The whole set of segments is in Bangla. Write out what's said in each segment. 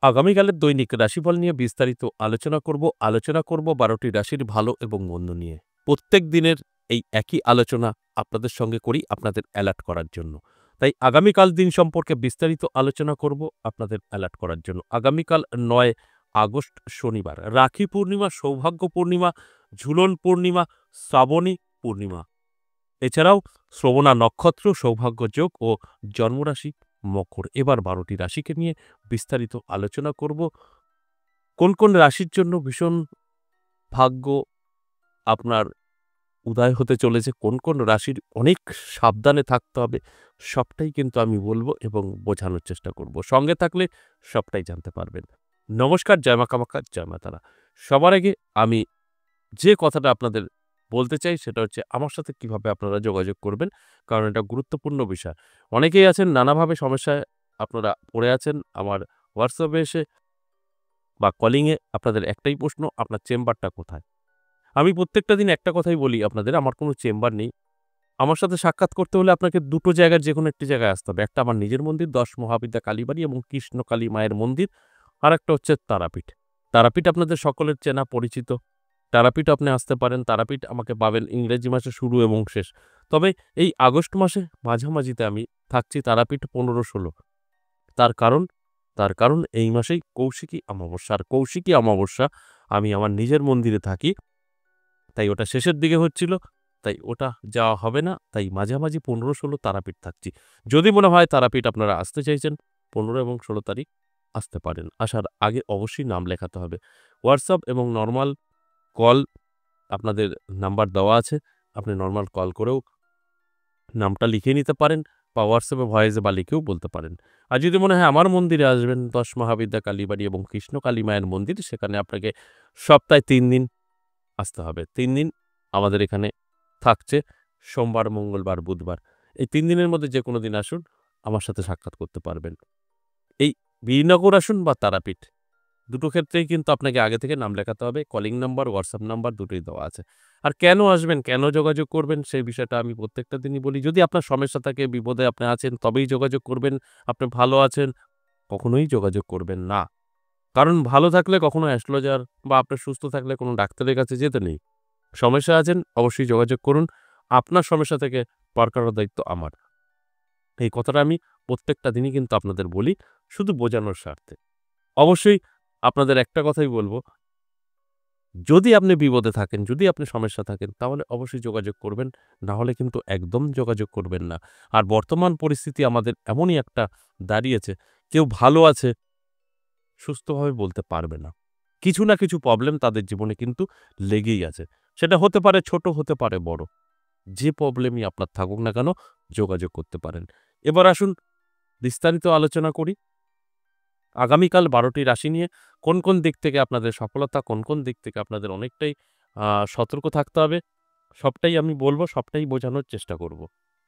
আগামীকালের দৈনিক রাশিফল নিয়ে বিস্তারিত আলোচনা করব ১২টি রাশির ভালো এবং মন্দ নিয়ে। প্রত্যেক দিনের এই একই আলোচনা আপনাদের সঙ্গে করি আপনাদের অ্যালার্ট করার জন্য। তাই আগামীকাল দিন সম্পর্কে বিস্তারিত আলোচনা করব আপনাদের অ্যালার্ট করার জন্য। আগামীকাল ৯ আগস্ট শনিবার, রাখি পূর্ণিমা, সৌভাগ্য পূর্ণিমা, ঝুলন পূর্ণিমা, শ্রাবণী পূর্ণিমা। এছাড়াও শ্রবণা নক্ষত্র, সৌভাগ্য যোগ ও জন্মরাশি মকর। এবার ১২টি রাশিকে নিয়ে বিস্তারিত আলোচনা করব। কোন কোন রাশির জন্য ভীষণ ভাগ্য আপনার উদয় হতে চলেছে, কোন কোন রাশির অনেক সাবধানে থাকতে হবে, সবটাই কিন্তু আমি বলবো এবং বোঝানোর চেষ্টা করব। সঙ্গে থাকলে সবটাই জানতে পারবেন। নমস্কার, জয় মা কামাখ্যা, জয় মা তারা। সবার আগে আমি যে কথাটা আপনাদের বলতে চাই সেটা হচ্ছে আমার সাথে কিভাবে আপনারা যোগাযোগ করবেন, কারণ এটা গুরুত্বপূর্ণ বিষয়। অনেকেই আছেন নানাভাবে সমস্যায় আপনারা পড়ে আছেন। আমার হোয়াটসঅ্যাপে এসে বা কলিংয়ে আপনাদের একটাই প্রশ্ন, আপনার চেম্বারটা কোথায়? আমি প্রত্যেকটা দিন একটা কথাই বলি আপনাদের, আমার কোনো চেম্বার নেই। আমার সাথে সাক্ষাৎ করতে হলে আপনাকে দুটো জায়গার যেকোনো একটি জায়গায় আসতে হবে। একটা আমার নিজের মন্দির ১০ মহাবিদ্যা কালীবাড়ি এবং কৃষ্ণকালী মায়ের মন্দির। আরেকটা হচ্ছে তারাপীঠ। তারাপীঠ আপনাদের সকলের চেনা পরিচিত। তারাপীঠ আপনি আসতে পারেন। তারাপীঠ আমাকে পাবেন ইংরেজি মাসে শুরু এবং শেষ। তবে এই আগস্ট মাসে মাঝামাঝিতে আমি থাকছি তারাপীঠ ১৫-১৬। তার কারণ এই মাসেই কৌশিকী অমাবস্যা। আর কৌশিকী অমাবস্যা আমি আমার নিজের মন্দিরে থাকি। তাই ওটা শেষের দিকে হচ্ছিল। তাই ওটা যাওয়া হবে না। তাই মাঝামাঝি ১৫-১৬ তারাপীঠ থাকছি। যদি মনে হয় তারাপীঠ আপনারা আসতে চাইছেন, ১৫ এবং ১৬ তারিখ আসতে পারেন। আসার আগে অবশ্যই নাম লেখাতে হবে। হোয়াটসঅ্যাপ এবং নরমাল কল আপনাদের নাম্বার দেওয়া আছে। আপনি নরমাল কল করেও নামটা লিখে নিতে পারেন বা হোয়াটসঅ্যাপে ভয়েসে বা লিখেও বলতে পারেন। আর যদি মনে হয় আমার মন্দিরে আসবেন ১০ মহাবিদ্যা কালীবাড়ি এবং কৃষ্ণকালী মায়ের মন্দির, সেখানে আপনাকে সপ্তাহে ৩ দিন আসতে হবে। ৩ দিন আমাদের এখানে থাকছে, সোমবার, মঙ্গলবার, বুধবার। এই ৩ দিনের মধ্যে যেকোনো দিন আসুন, আমার সাথে সাক্ষাৎ করতে পারবেন। এই বীরনগর আসুন বা তারাপীঠ, দুটো ক্ষেত্রেই কিন্তু আপনাকে আগে থেকে নাম লেখাতে হবে। কলিং নাম্বার, হোয়াটসঅ্যাপ নাম্বার দুটোই দেওয়া আছে। আর কেন আসবেন, কেন যোগাযোগ করবেন সেই বিষয়টা আমি প্রত্যেকটা দিনই বলি। যদি আপনার সমস্যা থাকে, বিপদে আপনি আছেন, তবেই যোগাযোগ করবেন। আপনি ভালো আছেন, কখনোই যোগাযোগ করবেন না। কারণ ভালো থাকলে কখনো অ্যাস্ট্রোলজার বা আপনার সুস্থ থাকলে কোনো ডাক্তারের কাছে যেতে নেই। সমস্যা আছেন, অবশ্যই যোগাযোগ করুন। আপনার সমস্যা থেকে পার করার দায়িত্ব আমার। এই কথাটা আমি প্রত্যেকটা দিনই কিন্তু আপনাদের বলি, শুধু বোঝানোর স্বার্থে। অবশ্যই আপনাদের একটা কথাই বলব, যদি আপনি বিপদে থাকেন, যদি আপনি সমস্যা থাকেন, তাহলে অবশ্যই যোগাযোগ করবেন। না হলে কিন্তু একদম যোগাযোগ করবেন না। আর বর্তমান পরিস্থিতি আমাদের এমনই একটা দাঁড়িয়েছে, কেউ ভালো আছে সুস্থভাবে বলতে পারবে না। কিছু না কিছু প্রবলেম তাদের জীবনে কিন্তু লেগেই আছে। সেটা হতে পারে ছোট, হতে পারে বড়। যে প্রবলেমই আপনার থাকুক না কেন, যোগাযোগ করতে পারেন। এবার আসুন বিস্তারিত আলোচনা করি। আগামীকাল ১২টি রাশি নিয়ে কোন কোন দিক থেকে আপনাদের সফলতা, কোন কোন দিক থেকে আপনাদের অনেকটাই সতর্ক থাকতে হবে, সবটাই আমি বলব, সবটাই বোঝানোর চেষ্টা করব।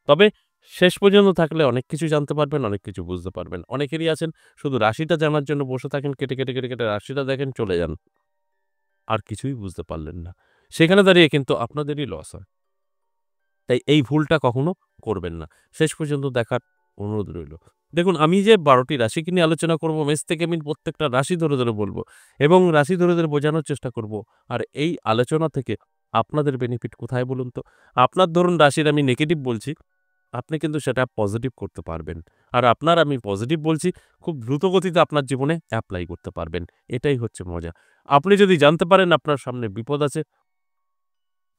তবে শেষ পর্যন্ত থাকলে অনেক কিছু জানতে পারবেন, অনেক কিছু বুঝতে পারবেন। অনেকেরই আছেন শুধু রাশিটা জানার জন্য বসে থাকেন, কেটে রাশিটা দেখেন, চলে যান। আর কিছুই বুঝতে পারলেন না। সেখানে দাঁড়িয়ে কিন্তু আপনাদেরই লস হয়। তাই এই ভুলটা কখনো করবেন না। শেষ পর্যন্ত দেখার অনুরোধ রইল। দেখুন, আমি যে ১২টি রাশিকে নিয়ে আলোচনা করব, মেষ থেকে আমি প্রত্যেকটা রাশি ধরে বলব এবং রাশি ধরে বোঝানোর চেষ্টা করব। আর এই আলোচনা থেকে আপনাদের বেনিফিট কোথায় বলুন তো? আপনার ধরুন রাশির আমি নেগেটিভ বলছি, আপনি কিন্তু সেটা পজিটিভ করতে পারবেন। আর আপনার আমি পজিটিভ বলছি, খুব দ্রুত গতিতে আপনার জীবনে এপ্লাই করতে পারবেন। এটাই হচ্ছে মজা। আপনি যদি জানতে পারেন আপনার সামনে বিপদ আছে,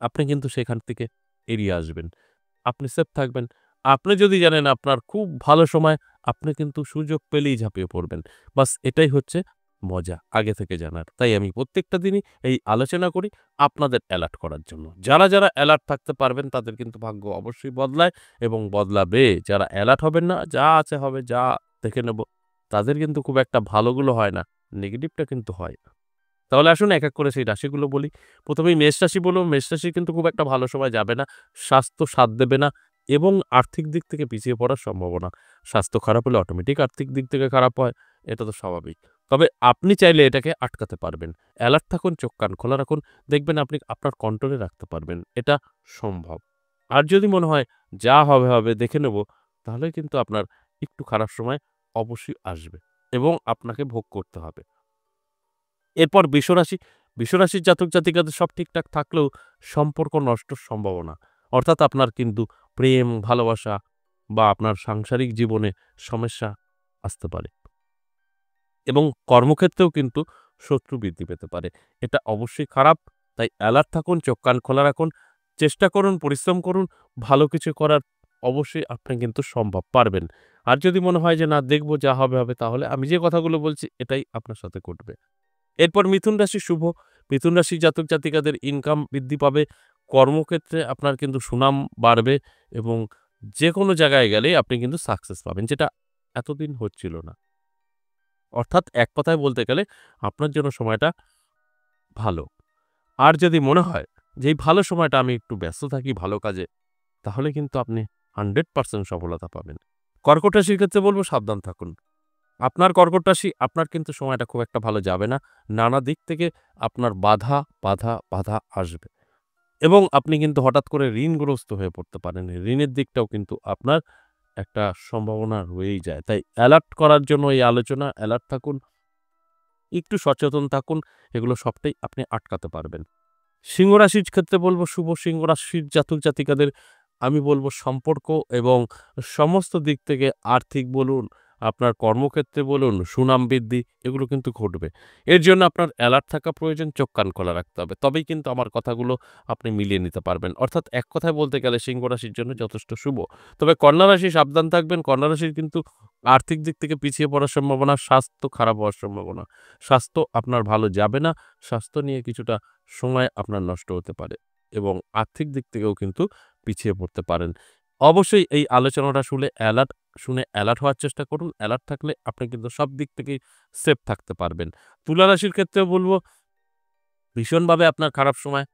আপনি কিন্তু সেখান থেকে এড়িয়ে আসবেন। আপনি সেফ থাকবেন। আপনি যদি জানেন আপনার খুব ভালো সময়, আপনি কিন্তু সুযোগ পেলেই ঝাঁপিয়ে পড়বেন। বাস এটাই হচ্ছে মজা আগে থেকে জানার। তাই আমি প্রত্যেকটা দিনই এই আলোচনা করি আপনাদের অ্যালার্ট করার জন্য। যারা অ্যালার্ট থাকতে পারবেন তাদের কিন্তু ভাগ্য অবশ্যই বদলায় এবং বদলাবে। যারা অ্যালার্ট হবেন না, যা আছে হবে, যা দেখে নেব, তাদের কিন্তু খুব একটা ভালোগুলো হয় না। নেগেটিভটা কিন্তু হয়। তাহলে আসুন এক করে সেই রাশিগুলো বলি। ১ম এই মেষ রাশি বলব। মেষ রাশির কিন্তু খুব একটা ভালো সময় যাবে না। স্বাস্থ্য সাথ দেবে না এবং আর্থিক দিক থেকে পিছিয়ে পড়ার সম্ভাবনা। স্বাস্থ্য খারাপ হলে অটোমেটিক আর্থিক দিক থেকে খারাপ হয়। এটা তো স্বাভাবিক। তবে আপনি চাইলে এটাকে আটকাতে পারবেন। অ্যালার্ট থাকুন, চোখ কান খোলা রাখুন। দেখবেন আপনি আপনার কন্ট্রোলে রাখতে পারবেন। এটা সম্ভব। আর যদি মনে হয় যা হবে দেখে নেব, তাহলে কিন্তু আপনার একটু খারাপ সময় অবশ্যই আসবে। এবং আপনাকে ভোগ করতে হবে। এরপর বিশ্বরাশির জাতক জাতিকাদের সব ঠিকঠাক থাকলেও সম্পর্ক নষ্টর সম্ভাবনা। অর্থাৎ আপনার কিন্তু প্রেম, ভালোবাসা বা আপনার সাংসারিক জীবনে সমস্যা আসতে পারে এবং কর্মক্ষেত্রেও কিন্তু শত্রু বৃদ্ধি পেতে পারে। এটা অবশ্যই খারাপ। তাই অ্যালার্ট থাকুন, চোখ কান খোলা রাখুন। চেষ্টা করুন, পরিশ্রম করুন। ভালো কিছু করার অবশ্যই আপনি কিন্তু সম্ভব পারবেন। আর যদি মনে হয় যে না দেখব যা হবে, হবে তাহলে আমি যে কথাগুলো বলছি এটাই আপনার সাথে ঘটবে। এরপর মিথুন রাশি শুভ। মিথুন রাশির জাতক জাতিকাদের ইনকাম বৃদ্ধি পাবে। কর্মক্ষেত্রে আপনার কিন্তু সুনাম বাড়বে এবং যেকোনো জায়গায় গেলেই আপনি কিন্তু সাকসেস পাবেন, যেটা এতদিন হচ্ছিল না। অর্থাৎ এক কথায় বলতে গেলে আপনার জন্য সময়টা ভালো। আর যদি মনে হয় যে এই ভালো সময়টা আমি একটু ব্যস্ত থাকি ভালো কাজে, তাহলে কিন্তু আপনি 100% সফলতা পাবেন। কর্কট রাশির ক্ষেত্রে বলব সাবধান থাকুন। আপনার কর্কট রাশি আপনার কিন্তু সময়টা খুব একটা ভালো যাবে না। নানা দিক থেকে আপনার বাধা আসবে এবং আপনি কিন্তু হঠাৎ করে ঋণগ্রস্ত হয়ে পড়তে পারেন। ঋণের দিকটাও কিন্তু আপনার একটা সম্ভাবনা রয়েই যায়। তাই অ্যালার্ট করার জন্য এই আলোচনা, অ্যালার্ট থাকুন, একটু সচেতন থাকুন। এগুলো সবটাই আপনি আটকাতে পারবেন। সিংহ রাশির ক্ষেত্রে বলব শুভ। সিংহ রাশির জাতক জাতিকাদের আমি বলব সম্পর্ক এবং সমস্ত দিক থেকে আর্থিক বলুন, আপনার কর্মক্ষেত্রে বলুন, সুনাম বৃদ্ধি এগুলো কিন্তু ঘটবে। এর জন্য আপনার অ্যালার্ট থাকা প্রয়োজন, চোখ কান খোলা রাখতে হবে। তবেই কিন্তু আমার কথাগুলো আপনি মিলিয়ে নিতে পারবেন। অর্থাৎ এক কথায় বলতে গেলে সিংহ রাশির জন্য যথেষ্ট শুভ। তবে কন্যা রাশি সাবধান থাকবেন। কন্যা রাশির কিন্তু আর্থিক দিক থেকে পিছিয়ে পড়ার সম্ভাবনা, স্বাস্থ্য খারাপ হওয়ার সম্ভাবনা। স্বাস্থ্য আপনার ভালো যাবে না। স্বাস্থ্য নিয়ে কিছুটা সময় আপনার নষ্ট হতে পারে এবং আর্থিক দিক থেকেও কিন্তু পিছিয়ে পড়তে পারেন। অবশ্যই এই আলোচনাটা শুনে অ্যালার্ট হওয়ার চেষ্টা করুন। অ্যালার্ট থাকলে আপনি কিন্তু সব দিক থেকেই সেফ থাকতে পারবেন। তুলা রাশির ক্ষেত্রেও বলব ভীষণভাবে আপনার খারাপ সময়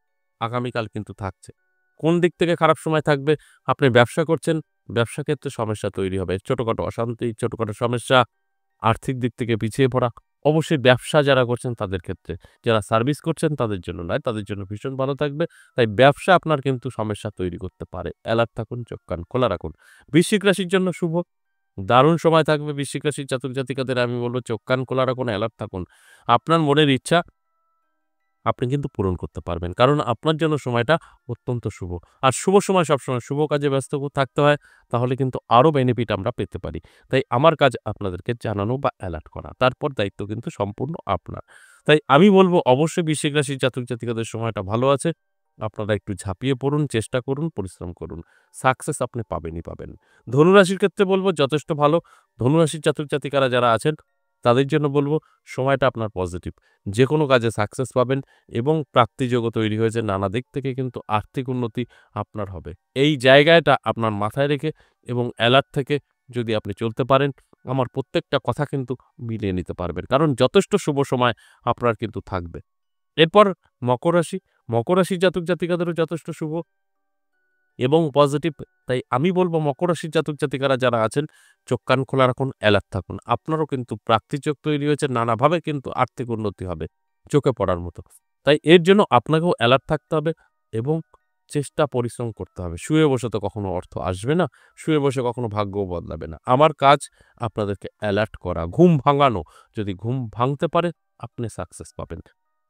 আগামীকাল কিন্তু থাকছে। কোন দিক থেকে খারাপ সময় থাকবে? আপনি ব্যবসা করছেন, ব্যবসা ক্ষেত্রে সমস্যা তৈরি হবে। ছোটখাটো অশান্তি, ছোটখাটো সমস্যা, আর্থিক দিক থেকে পিছিয়ে পড়া। অবশ্যই ব্যবসা যারা করছেন তাদের ক্ষেত্রে। যারা সার্ভিস করছেন তাদের জন্য নয়, তাদের জন্য ভীষণ ভালো থাকবে। তাই ব্যবসা আপনার কিন্তু সমস্যা তৈরি করতে পারে। অ্যালার্ট থাকুন, চোখ কান খোলা রাখুন। বৃশ্চিক রাশির জন্য শুভ। দারুণ সময় থাকবে বৃশ্চিক রাশির জাতক জাতিকাদের আমি বলব চোখ কান খোলা রাখুন, অ্যালার্ট থাকুন। আপনার মনের ইচ্ছা আপনি কিন্তু পূরণ করতে পারবেন। কারণ আপনার জন্য সময়টা অত্যন্ত শুভ। আর শুভ সময় সবসময় শুভ কাজে ব্যস্ত থাকতে হয়, তাহলে কিন্তু আরো বেনিফিট আমরা পেতে পারি। তাই আমার কাজ আপনাদেরকে জানানো বা অ্যালার্ট করা। তারপর দায়িত্ব কিন্তু সম্পূর্ণ আপনার। তাই আমি বলব অবশ্যই বৃশ্চিক রাশির জাতক জাতিকাদের সময়টা ভালো আছে। আপনারা একটু ঝাঁপিয়ে পড়ুন, চেষ্টা করুন, পরিশ্রম করুন। সাকসেস আপনি পাবেনই পাবেন। ধনুরাশির ক্ষেত্রে বলব যথেষ্ট ভালো। ধনুরাশির জাতক জাতিকারা যারা আছেন তাদের জন্য বলব সময়টা আপনার পজিটিভ। যেকোনো কাজে সাকসেস পাবেন এবং প্রাপ্তিযোগও তৈরি হয়েছে। নানা দিক থেকে কিন্তু আর্থিক উন্নতি আপনার হবে। এই জায়গাটা আপনার মাথায় রেখে এবং অ্যালার্ট থেকে যদি আপনি চলতে পারেন, আমার প্রত্যেকটা কথা কিন্তু মিলিয়ে নিতে পারবেন। কারণ যথেষ্ট শুভ সময় আপনার কিন্তু থাকবে। এরপর মকর রাশি। মকর রাশির জাতক জাতিকাদেরও যথেষ্ট শুভ এবং পজিটিভ। তাই আমি বলব মকর রাশির জাতক জাতিকারা যারা আছেন চোখ কান খোলা রাখুন, অ্যালার্ট থাকুন। আপনারও কিন্তু প্রাপ্তিযোগ তৈরি হয়েছে, নানাভাবে কিন্তু আর্থিক উন্নতি হবে চোখে পড়ার মতো। তাই এর জন্য আপনাকেও অ্যালার্ট থাকতে হবে এবং চেষ্টা পরিশ্রম করতে হবে। শুয়ে বসে তো কখনো অর্থ আসবে না, শুয়ে বসে কখনো ভাগ্যও বদলাবে না। আমার কাজ আপনাদেরকে অ্যালার্ট করা, ঘুম ভাঙানো। যদি ঘুম ভাঙতে পারে আপনি সাকসেস পাবেন।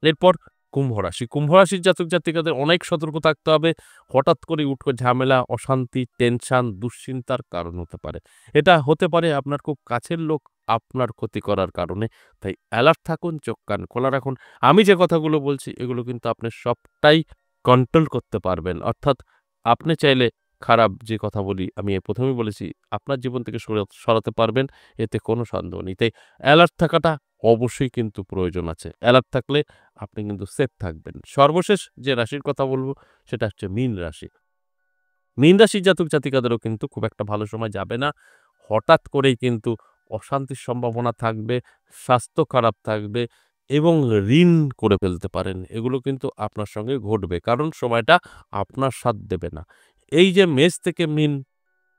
এরপর কুম্ভ রাশি। কুম্ভ রাশির জাতক জাতিকাদের অনেক সতর্ক থাকতে হবে। হঠাৎ করে ঝামেলা, অশান্তি, টেনশন, দুশ্চিন্তার কারণ হতে পারে। এটা হতে পারে আপনার খুব কাছের লোক আপনার ক্ষতি করার কারণে। তাই অ্যালার্ট থাকুন, চোখ কান খোলা রাখুন। আমি যে কথাগুলো বলছি এগুলো কিন্তু আপনি সবটাই কন্ট্রোল করতে পারবেন। অর্থাৎ আপনি চাইলে খারাপ যে কথা বলি আমি ১ম এই বলেছি আপনার জীবন থেকে সরাতে পারবেন। এতে কোনো সন্দেহ নেই। তাই অ্যালার্ট থাকাটা অবশ্যই কিন্তু প্রয়োজন আছে। অ্যালার্ট থাকলে আপনি কিন্তু সেফ থাকবেন। সর্বশেষ যে রাশির কথা বলব সেটা হচ্ছে মীন রাশি। মীন রাশির জাতক জাতিকাদেরও কিন্তু খুব একটা ভালো সময় যাবে না। হঠাৎ করেই কিন্তু অশান্তির সম্ভাবনা থাকবে, স্বাস্থ্য খারাপ থাকবে এবং ঋণ করে ফেলতে পারেন। এগুলো কিন্তু আপনার সঙ্গে ঘটবে। কারণ সময়টা আপনার সাথ দেবে না। এই যে মেষ থেকে মীন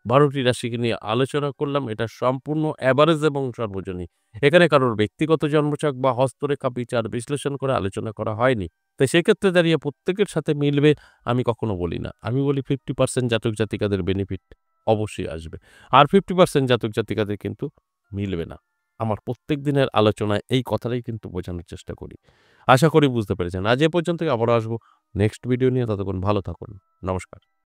১২টি রাশিকে নিয়ে আলোচনা করলাম, এটা সম্পূর্ণ এভারেজ এবং সর্বজনীন। এখানে কারোর ব্যক্তিগত জন্মছক বা হস্তরেখা বিচার বিশ্লেষণ করে আলোচনা করা হয়নি। তাই সেক্ষেত্রে দাঁড়িয়ে প্রত্যেকের সাথে মিলবে আমি কখনো বলি না। আমি বলি 50% জাতক জাতিকাদের বেনিফিট অবশ্যই আসবে। আর 50% জাতক জাতিকাদের কিন্তু মিলবে না। আমার প্রত্যেক দিনের আলোচনায় এই কথাটাই কিন্তু বোঝানোর চেষ্টা করি। আশা করি বুঝতে পেরেছেন। আজ এ পর্যন্তই, আবারও আসবো নেক্সট ভিডিও নিয়ে। ততক্ষণ ভালো থাকুন। নমস্কার।